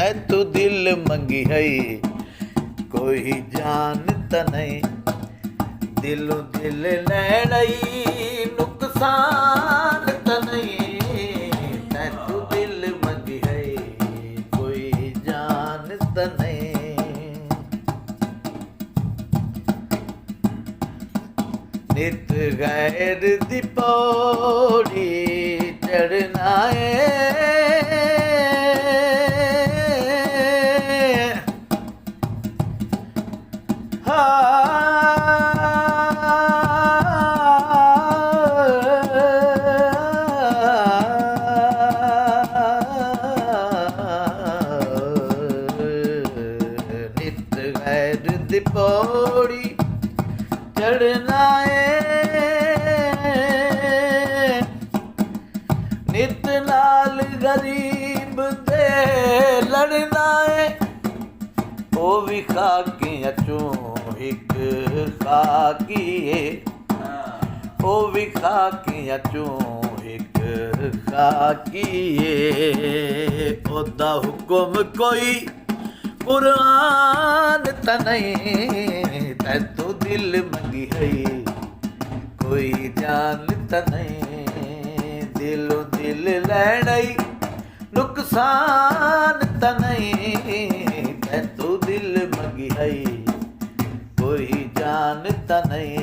तैतू दिल मंगी है कोई जानत नहीं। दिलों दिल लैड़ई नुकसान त नहीं, तैतू दिल मंगी है कोई जानत नहीं। नित गैर दी पौड़ी चढ़ना नित गैर दी पौड़ी चढ़ना नित नाल गरीब दे लड़ना है। ओ भी खाकियां चों हिक खाकीए, ओ भी खाकियां चों हिक खाकीए। ओदा हुक्म कोई कुरान त नहीं, तैतू दिल मंगी है कोई जानत नहीं। दिलों दिल लैड़ई नुकसान त नहीं, तैतू दिल मंगी है कोई जानत नहीं।